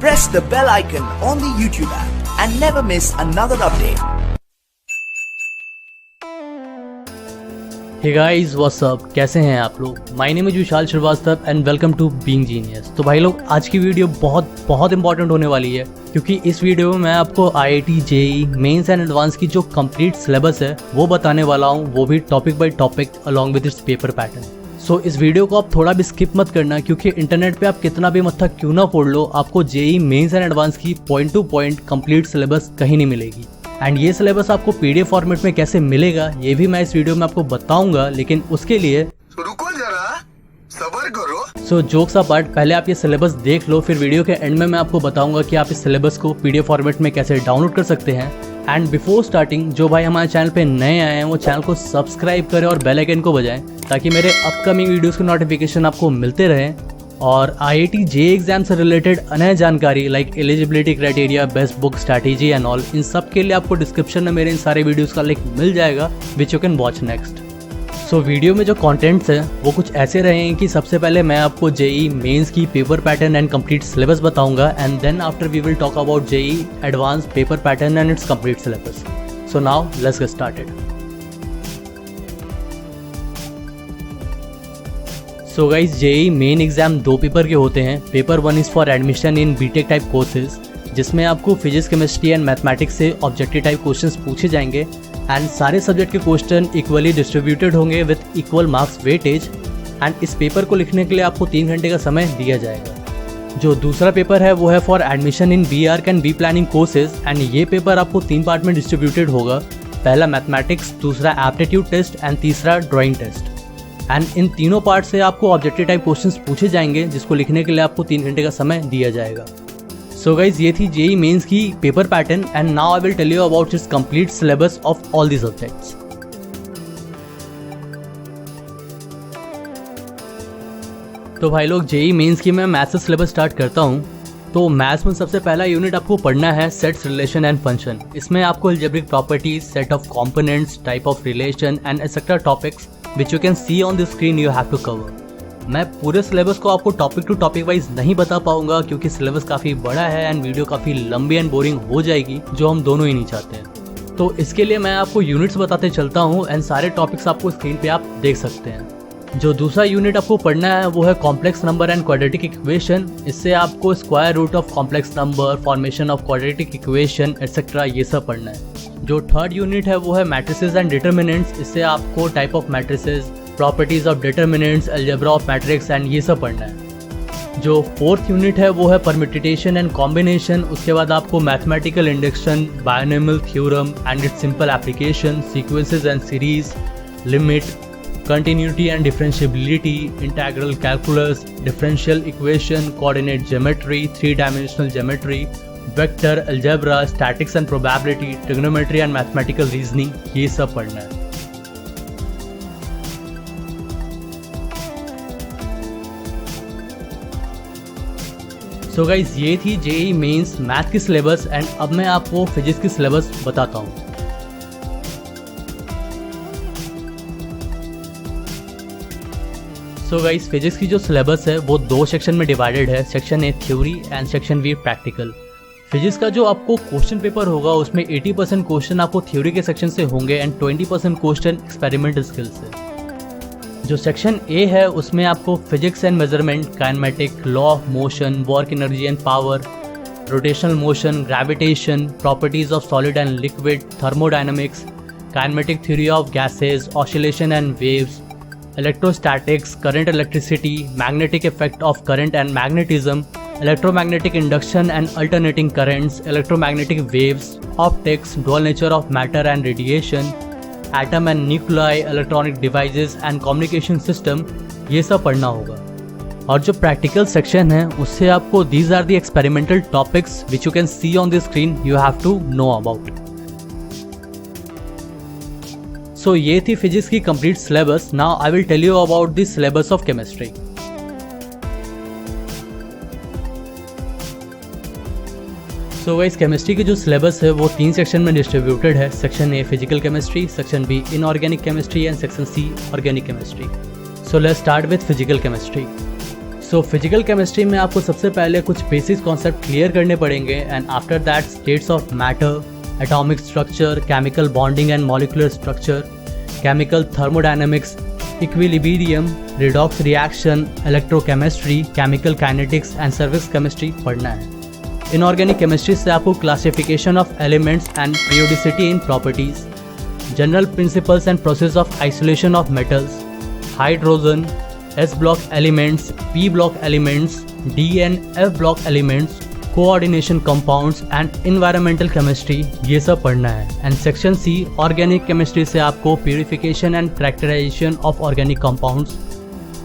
press the bell icon on the YouTube app and never miss another update. Hey guys what's up, कैसे हैं आप लोग। My name is Vishal Shrivastava and welcome to being genius. तो भाई लोग, आज की वीडियो बहुत इंपॉर्टेंट होने वाली है, क्योंकि इस वीडियो में मैं आपको IIT JEE mains and advance की जो कंप्लीट सिलेबस है वो बताने वाला हूँ, वो भी topic by topic along with its paper pattern. So इस वीडियो को आप थोड़ा भी स्किप मत करना, क्योंकि इंटरनेट पे आप कितना भी मत्था क्यों ना फोड़ लो, आपको JEE मेंस एंड एडवांस की point two point complete syllabus कहीं नहीं मिलेगी। एंड ये सिलेबस आपको PDF फॉर्मेट में कैसे मिलेगा ये भी मैं इस वीडियो में आपको बताऊंगा, लेकिन उसके लिए रुको जरा, सब्र करो। सो जोक्स अपार्ट, पहले आप ये सिलेबस देख लो, फिर वीडियो के एंड में मैं आपको बताऊंगा कि आप इस सिलेबस को PDF फॉर्मेट में कैसे डाउनलोड कर सकते हैं। एंड बिफोर स्टार्टिंग, जो भाई हमारे चैनल पे नए आए हैं वो चैनल को सब्सक्राइब करें और बेल आइकन को बजाएं, ताकि मेरे अपकमिंग वीडियोस के नोटिफिकेशन आपको मिलते रहें। और IIT JEE एग्जाम से रिलेटेड अन्य जानकारी like eligibility criteria, best book, strategy and all, इन सब के लिए आपको डिस्क्रिप्शन में मेरे इन सारे वीडियोस का लिंक मिल जाएगा, विच you can watch next. So video में जो कंटेंट्स हैं वो कुछ ऐसे रहे हैं कि सबसे पहले मैं आपको JEE मेंस की paper pattern and complete syllabus बताऊंगा, and then after we will talk about JEE advance paper pattern and its complete syllabus. So now let's get started. So guys, JEE main exam दो paper के होते हैं। Paper 1 is for admission in BTech type courses, जिसमें आपको physics, chemistry and mathematics से objective type questions पूछे जाएंगे, and सारे सब्जेक्ट के क्वेश्चन इक्वली डिस्ट्रीब्यूटेड होंगे with equal marks weightage. And इस पेपर को लिखने के लिए आपको 3 घंटे का समय दिया जाएगा। जो दूसरा पेपर है वो है for admission in BArch and B planning courses, and ये पेपर आपको 3 पार्ट में डिस्ट्रीब्यूटेड होगा। पहला मैथमेटिक्स, दूसरा एप्टीट्यूड टेस्ट एंड तीसरा ड्राइंग टेस्ट। एंड इन तीनों पार्ट से आपको ऑब्जेक्टिव टाइप क्वेश्चंस पूछे जाएंगे, जिसको लिखने के लिए आपको 3 घंटे का समय दिया जाएगा। सो गाइज, ये थी JEE मेंस की paper pattern, and now I will tell you about its complete syllabus of all the subjects. तो भाई लोग, JEE मेंस की मैं मैथ्स से सिलेबस स्टार्ट करता हूँ। तो मैथ्स में सबसे पहला यूनिट आपको पढ़ना है सेट्स, रिलेशन एंड फंक्शन। इसमें आपको algebraic properties, set of components, type of relation and etcetera topics which you can see on the screen you have to cover। मैं पूरे सिलेबस को आपको टॉपिक टू टॉपिक वाइज नहीं बता पाऊंगा, क्योंकि सिलेबस काफ़ी बड़ा है एंड वीडियो काफ़ी लंबी एंड बोरिंग हो जाएगी, जो हम दोनों ही नहीं चाहते हैं। तो इसके लिए मैं आपको यूनिट्स बताते चलता हूँ, एंड सारे टॉपिक्स आपको स्क्रीन पे आप देख सकते हैं। जो दूसरा यूनिट आपको पढ़ना है वो है complex number and quadratic equation. इससे आपको square root of complex number, formation of quadratic equation etcetera ये सब पढ़ना है। जो थर्ड यूनिट है वो है मैट्रिसेस एंड डिटर्मिनेंट्स। इससे आपको type of matrices, properties of determinants, algebra of matrix and ये सब पढ़ना है। जो फोर्थ यूनिट है वो है परम्यूटेशन एंड कॉम्बिनेशन। उसके बाद आपको mathematical induction, binomial theorem and it's simple application, sequences and series, limit, continuity and differentiability, integral calculus, differential equation, coordinate geometry, 3 dimensional geometry, vector, algebra, statics and probability, trigonometry and mathematical reasoning, ये सब पढ़ना है। सो guys, ये थी JEE mains math की syllabus, and अब मैं आपको फिजिक्स की सिलेबस बताता हूँ। सो गाइस, फिजिक्स की जो सिलेबस है वो 2 सेक्शन में डिवाइडेड है। Section A theory and section B practical. Physics का जो आपको क्वेश्चन पेपर होगा उसमें 80% क्वेश्चन आपको थ्योरी के सेक्शन से होंगे एंड 20% क्वेश्चन एक्सपेरिमेंटल स्किल से। जो सेक्शन A है उसमें आपको physics and measurement, kinematic, law of motion, work energy and power, rotational motion, gravitation, properties of solid and liquid, thermodynamics, kinematic theory of gases, oscillation and waves, electrostatics, current electricity, magnetic effect of current and magnetism, electromagnetic induction and alternating currents, electromagnetic waves, optics, dual nature of matter and radiation, atom and nuclei, electronic devices and communication system, ये सब पढ़ना होगा। और जो practical section है उससे आपको these are the experimental topics which you can see on the screen you have to know about। सो ये थी फिजिक्स की complete syllabus. Now I will tell you about the syllabus of chemistry. So guys, chemistry की जो syllabus है वो 3 section में distributed है। Section A physical chemistry, section B inorganic chemistry and section C organic chemistry. So let's start with physical chemistry. So physical chemistry में आपको सबसे पहले कुछ बेसिक कॉन्सेप्ट क्लियर करने पड़ेंगे and after that states of matter, atomic structure, chemical bonding and molecular structure, chemical thermodynamics, equilibrium, redox reaction, electrochemistry, chemical kinetics and surface chemistry पढ़ना है। Inorganic chemistry से आपको classification of elements and periodicity in properties, general principles and process of isolation of metals, hydrogen, S block elements, P block elements, D and F block elements, coordination compounds and environmental chemistry, ये सब पढ़ना है। And section C organic chemistry से आपको purification and characterisation of organic compounds,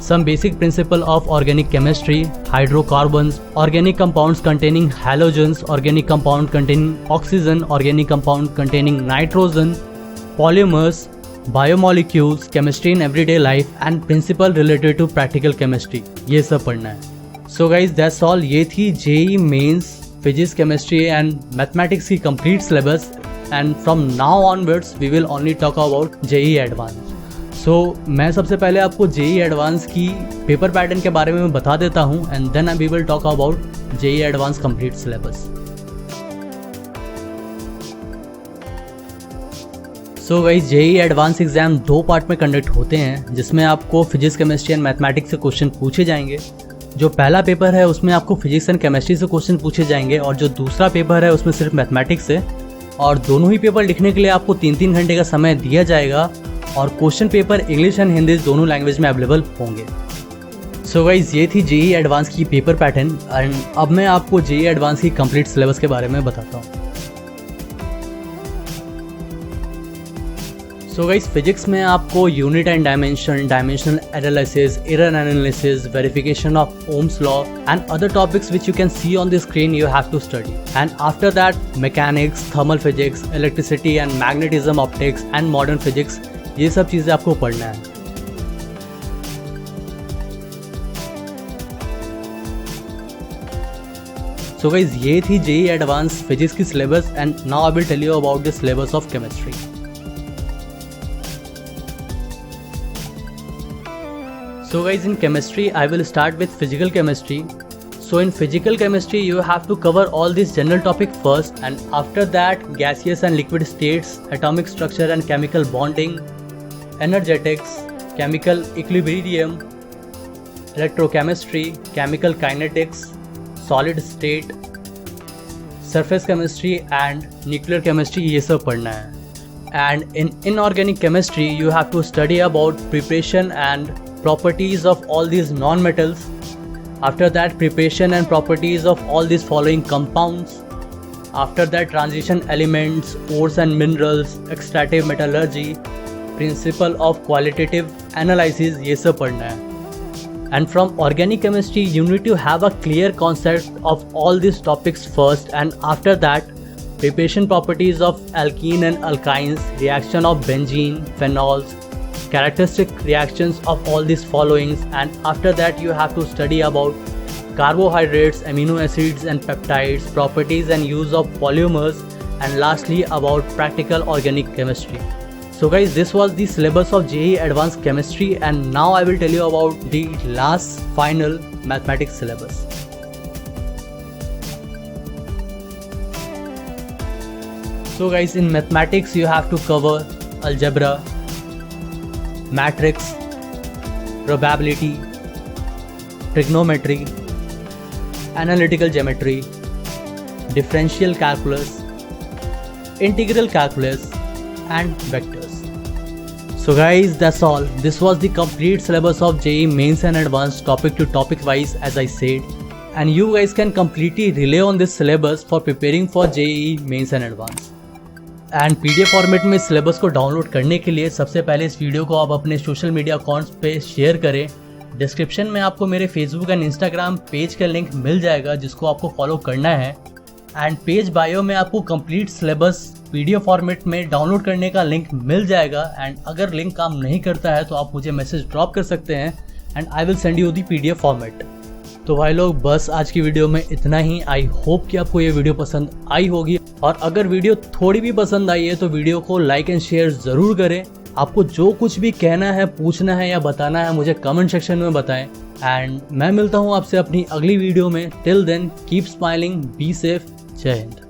some basic principle of organic chemistry, hydrocarbons, organic compounds containing halogens, organic compound containing oxygen, organic compound containing nitrogen, polymers, biomolecules, chemistry in everyday life and principle related to practical chemistry, ये सब पढ़ना है। So guys that's all, ये थी JEE mains physics, chemistry and mathematics की complete syllabus and from now onwards we will only talk about JEE advance. सो मैं सबसे पहले आपको जेई एडवांस की पेपर पैटर्न के बारे में बता देता हूँ and then we will talk about JEE advance complete syllabus. So guys JEE advance exam 2 part में कंडक्ट होते हैं, जिसमें आपको फिजिक्स, केमिस्ट्री एंड मैथमेटिक्स से क्वेश्चन पूछे जाएंगे। जो पहला पेपर है उसमें आपको फिजिक्स एंड केमिस्ट्री से क्वेश्चन पूछे जाएंगे और जो दूसरा पेपर है उसमें सिर्फ मैथमेटिक्स है। और दोनों ही पेपर लिखने के लिए आपको 3-3 घंटे का समय दिया जाएगा और question paper English and Hindi दोनों लैंग्वेज में अवेलेबल होंगे। सो गाइस ये थी जेई एडवांस की पेपर पैटर्न एंड अब मैं आपको जेई एडवांस की कंप्लीट सिलेबस के बारे में बताता हूँ। सो गाइस फिजिक्स में आपको unit and dimension, dimensional analysis, error analysis, verification of Ohm's law and other topics which you can see on the screen you have to study. And after that mechanics, thermal physics, electricity and magnetism, optics and modern physics, ये सब चीज़ें आपको पढ़ना है। सो guys ये थी JEE advance physics की syllabus and now I will tell you about the syllabus of chemistry. So guys, in chemistry I will start with physical chemistry. So in physical chemistry you have to cover all these general topic first and after that gaseous and liquid states, atomic structure and chemical bonding, energetics, chemical equilibrium, electrochemistry, chemical kinetics, solid state, surface chemistry and nuclear chemistry, ये सब पढ़ना है। And in inorganic chemistry you have to study about preparation and properties of all these non-metals. After that preparation and properties of all these following compounds. After that transition elements, ores and minerals, extractive metallurgy, principle of qualitative analysis, ये सब पढ़ना है। And from organic chemistry you need to have a clear concept of all these topics first and after that preparation properties of alkene and alkynes, reaction of benzene, phenols, characteristic reactions of all these followings and after that you have to study about carbohydrates, amino acids and peptides, properties and use of polymers and lastly about practical organic chemistry. So guys, this was the syllabus of JEE Advanced Chemistry and now I will tell you about the last final mathematics syllabus. So guys, in mathematics you have to cover algebra, matrix, probability, trigonometry, analytical geometry, differential calculus, integral calculus and vectors. So guys, that's all. This was the complete syllabus of JEE Mains and Advanced topic to topic wise as I said, and you guys can completely rely on this syllabus for preparing for JEE Mains and Advanced. And PDF format में syllabus को download करने के लिए सबसे पहले इस video को आप अपने सोशल मीडिया अकाउंट्स पे शेयर करें। डिस्क्रिप्शन में आपको मेरे फेसबुक एंड इंस्टाग्राम पेज का लिंक मिल जाएगा जिसको आपको फॉलो करना है एंड पेज बायो में आपको कंप्लीट सिलेबस PDF फॉर्मेट में डाउनलोड करने का लिंक मिल जाएगा एंड अगर लिंक काम नहीं करता है तो आप मुझे मैसेज ड्रॉप कर सकते हैं and I will send you the PDF format. तो भाई लोग बस आज की वीडियो में इतना ही। आई होप कि आपको ये वीडियो पसंद आई होगी और अगर वीडियो थोड़ी भी पसंद आई है तो वीडियो को लाइक एंड शेयर ज़रूर करें आपको जो कुछ भी कहना है, पूछना है या बताना है मुझे कमेंट सेक्शन में बताएं। एंड मैं मिलता हूँ आपसे अपनी अगली वीडियो में। Till then keep smiling, be safe, Jai Hind.